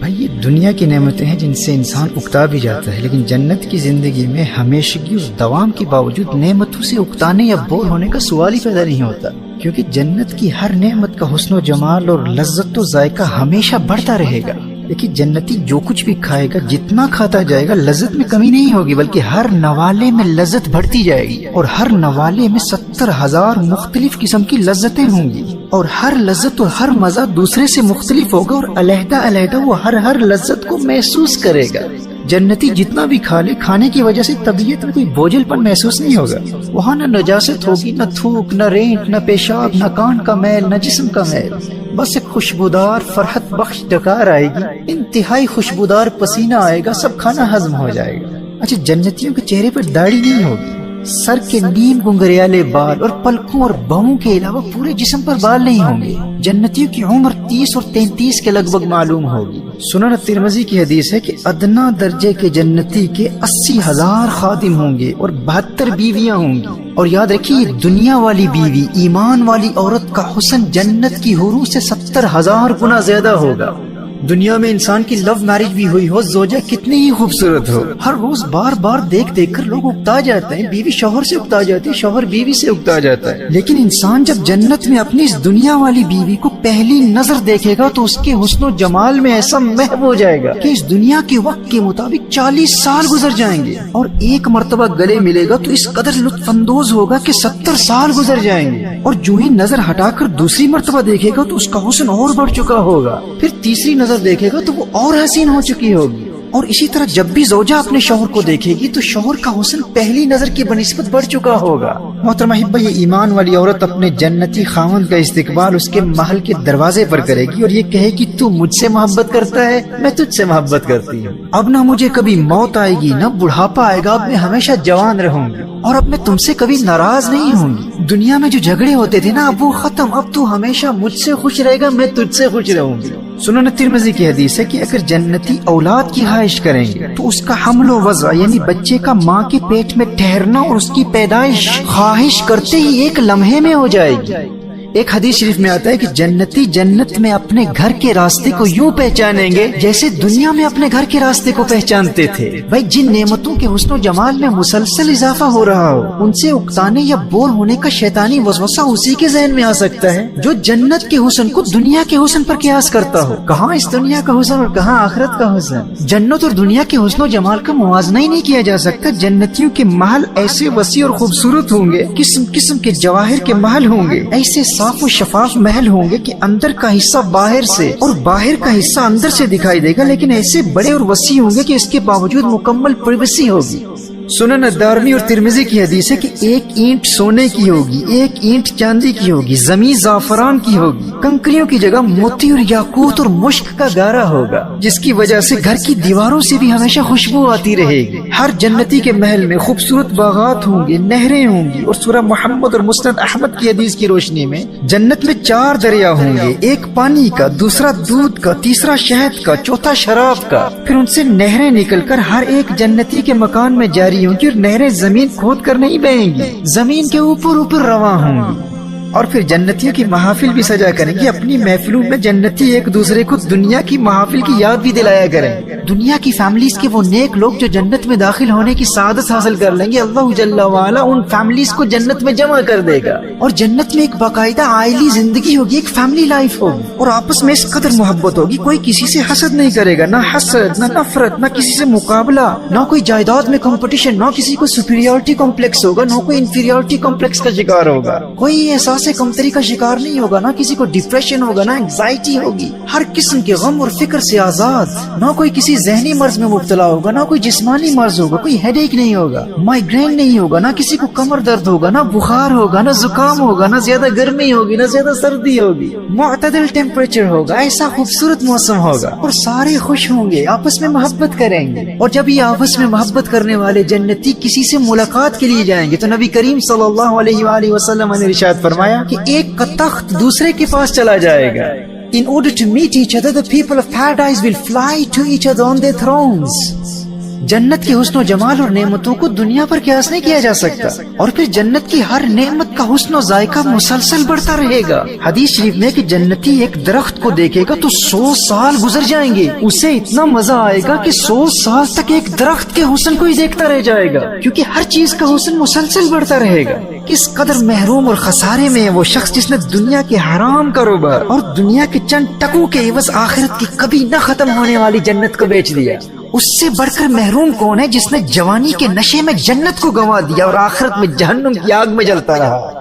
بھائی یہ دنیا کی نعمتیں ہیں جن سے انسان اکتا بھی جاتا ہے، لیکن جنت کی زندگی میں ہمیشگی اور دوام کے باوجود نعمتوں سے اکتانے یا بور ہونے کا سوال ہی پیدا نہیں ہوتا، کیونکہ جنت کی ہر نعمت کا حسن و جمال اور لذت و ذائقہ ہمیشہ بڑھتا رہے گا۔ لیکن جنتی جو کچھ بھی کھائے گا، جتنا کھاتا جائے گا لذت میں کمی نہیں ہوگی، بلکہ ہر نوالے میں لذت بڑھتی جائے گی، اور ہر نوالے میں 70,000 مختلف قسم کی لذتیں ہوں گی، اور ہر لذت اور ہر مزہ دوسرے سے مختلف ہوگا، اور علیحدہ علیحدہ وہ ہر لذت کو محسوس کرے گا۔ جنتی جتنا بھی کھا لے، کھانے کی وجہ سے طبیعت میں کوئی بوجھل پن محسوس نہیں ہوگا۔ وہاں نہ نجاست ہوگی، نہ تھوک، نہ رینٹ، نہ پیشاب، نہ کان کا میل، نہ جسم کا میل، بس ایک خوشبودار فرحت بخش ڈکار آئے گی، انتہائی خوشبودار پسینہ آئے گا، سب کھانا ہضم ہو جائے گا۔ اچھا، جنتیوں کے چہرے پر داڑھی نہیں ہوگی، سر کے نیم گنگریالے بال اور پلکوں اور بہوں کے علاوہ پورے جسم پر بال نہیں ہوں گے۔ جنتیوں کی عمر 30 اور 33 کے لگ بھگ معلوم ہوگی۔ سنن ترمذی کی حدیث ہے کہ ادنا درجے کے جنتی کے 80,000 خادم ہوں گے اور 72 بیویاں ہوں گی۔ اور یاد رکھیے، دنیا والی بیوی، ایمان والی عورت کا حسن جنت کی حوروں سے 70,000 گنا زیادہ ہوگا۔ دنیا میں انسان کی لو میرج بھی ہوئی ہو، زوجہ کتنی ہی خوبصورت ہو، ہر روز بار بار دیکھ کر لوگ اکتا جاتے ہیں، بیوی شوہر سے اکتا جاتی ہے، شوہر بیوی سے اکتا جاتا ہے، لیکن انسان جب جنت میں اپنی اس دنیا والی بیوی کو پہلی نظر دیکھے گا تو اس کے حسن و جمال میں ایسا محو ہو جائے گا کہ اس دنیا کے وقت کے مطابق 40 سال گزر جائیں گے، اور ایک مرتبہ گلے ملے گا تو اس قدر لطف اندوز ہوگا کہ 70 سال گزر جائیں گے، اور جو ہی نظر ہٹا کر دوسری مرتبہ دیکھے گا تو اس کا حسن اور بڑھ چکا ہوگا، پھر تیسری نظر دیکھے گا تو وہ اور حسین ہو چکی ہوگی، اور اسی طرح جب بھی زوجہ اپنے شوہر کو دیکھے گی تو شوہر کا حسن پہلی نظر کی بنسبت بڑھ چکا ہوگا۔ محترمہ احبہ، یہ ایمان والی عورت اپنے جنتی خاوند کا استقبال اس کے محل کے دروازے پر کرے گی اور یہ کہے گی، تو مجھ سے محبت کرتا ہے، میں تجھ سے محبت کرتی ہوں، اب نہ مجھے کبھی موت آئے گی نہ بڑھاپا آئے گا، اب میں ہمیشہ جوان رہوں گی، اور اب میں تم سے کبھی ناراض نہیں ہوں گی۔ دنیا میں جو جھگڑے ہوتے تھے نا، اب وہ ختم، اب تو ہمیشہ مجھ سے خوش رہے گا، میں تجھ سے خوش رہوں گی۔ سنن ترمذی کی حدیث ہے کہ اگر جنتی اولاد کی خواہش کریں گے تو اس کا حمل و وضع یعنی بچے کا ماں کے پیٹ میں ٹھہرنا اور اس کی پیدائش خواہش کرتے ہی ایک لمحے میں ہو جائے گی۔ ایک حدیث شریف میں آتا ہے کہ جنتی جنت میں اپنے گھر کے راستے کو یوں پہچانیں گے جیسے دنیا میں اپنے گھر کے راستے کو پہچانتے تھے۔ بھائی، جن نعمتوں کے حسن و جمال میں مسلسل اضافہ ہو رہا ہو، ان سے اکتانے یا بور ہونے کا شیطانی وسوسہ اسی کے ذہن میں آ سکتا ہے جو جنت کے حسن کو دنیا کے حسن پر قیاس کرتا ہو۔ کہاں اس دنیا کا حسن اور کہاں آخرت کا حسن؟ جنت اور دنیا کے حسن و جمال کا موازنہ ہی نہیں کیا جا سکتا۔ جنتیوں کے محل ایسے وسیع اور خوبصورت ہوں گے، قسم قسم کے جواہر کے محل ہوں گے، ایسے صاف و شفاف محل ہوں گے کہ اندر کا حصہ باہر سے اور باہر کا حصہ اندر سے دکھائی دے گا، لیکن ایسے بڑے اور وسیع ہوں گے کہ اس کے باوجود مکمل پرائیویسی ہوگی۔ سنن دارمی اور ترمذی کی حدیث ہے کہ ایک اینٹ سونے کی ہوگی، ایک اینٹ چاندی کی ہوگی، زمین زعفران کی ہوگی، کنکریوں کی جگہ موتی اور یاقوت اور مشک کا گارا ہوگا، جس کی وجہ سے گھر کی دیواروں سے بھی ہمیشہ خوشبو آتی رہے گی۔ ہر جنتی کے محل میں خوبصورت باغات ہوں گے، نہریں ہوں گی، اور سورہ محمد اور مسند احمد کی حدیث کی روشنی میں جنت میں 4 دریا ہوں گے، ایک پانی کا، دوسرا دودھ کا، تیسرا شہد کا، چوتھا شراب کا، پھر ان سے نہریں نکل کر ہر ایک جنتی کے مکان میں جاری ہوں گی، اور نہریں زمین کھود کر نہیں بہیں گی، زمین کے اوپر رواں ہوں گی۔ اور پھر جنتیوں کی محافل بھی سجا کریں گے۔ اپنی محفلوں میں جنتی ایک دوسرے کو دنیا کی محافل کی یاد بھی دلایا کریں۔ دنیا کی فیملیز کے وہ نیک لوگ جو جنت میں داخل ہونے کی سعادت حاصل کر لیں گے، اللہ جل وعلا ان فیملیز کو جنت میں جمع کر دے گا، اور جنت میں ایک باقاعدہ عائلی زندگی ہوگی، ایک فیملی لائف ہوگی، اور آپس میں اس قدر محبت ہوگی، کوئی کسی سے حسد نہیں کرے گا، نہ حسد، نہ نفرت، نہ کسی سے مقابلہ، نہ کوئی جائیداد میں کمپٹیشن، نہ کسی کو سپیریورٹی کمپلیکس ہوگا، نہ کوئی انفیریورٹی کمپلیکس کا شکار ہوگا، کوئی احساس کمتری کا شکار نہیں ہوگا، نہ کسی کو ڈپریشن ہوگا، نہ انگزائٹی ہوگی، ہر قسم کے غم اور فکر سے آزاد، نہ کوئی کسی ذہنی مرض میں مبتلا ہوگا، نہ کوئی جسمانی مرض ہوگا، کوئی ہیڈ ایک نہیں ہوگا، مائیگرین نہیں ہوگا، نہ کسی کو کمر درد ہوگا، نہ بخار ہوگا، نہ زکام ہوگا، نہ زیادہ گرمی ہوگی، نہ زیادہ سردی ہوگی، معتدل ٹیمپریچر ہوگا، ایسا خوبصورت موسم ہوگا، اور سارے خوش ہوں گے، آپس میں محبت کریں گے۔ اور جب یہ آپس میں محبت کرنے والے جنتی کسی سے ملاقات کے لیے جائیں گے تو نبی کریم صلی اللہ علیہ وآلہ وسلم نے ارشاد فرمایا کہ ایک کا تخت دوسرے کے پاس چلا جائے گا۔ In order to meet each other, the people of paradise will fly to each other on their thrones. جنت کے حسن و جمال اور نعمتوں کو دنیا پر قیاس نہیں کیا جا سکتا، اور پھر جنت کی ہر نعمت کا حسن و ذائقہ مسلسل بڑھتا رہے گا۔ حدیث شریف میں کہ جنتی ایک درخت کو دیکھے گا تو 100 سال گزر جائیں گے، اسے اتنا مزہ آئے گا کہ 100 سال تک ایک درخت کے حسن کو ہی دیکھتا رہ جائے گا، کیونکہ ہر چیز کا حسن مسلسل بڑھتا رہے گا۔ کس قدر محروم اور خسارے میں ہے وہ شخص جس نے دنیا کے حرام کاروبار اور دنیا کے چند ٹکوں کے عوض آخرت کی کبھی نہ ختم ہونے والی جنت کو بیچ دیا۔ اس سے بڑھ کر محروم کون ہے جس نے جوانی کے نشے میں جنت کو گنوا دیا اور آخرت میں جہنم کی آگ میں جلتا رہا۔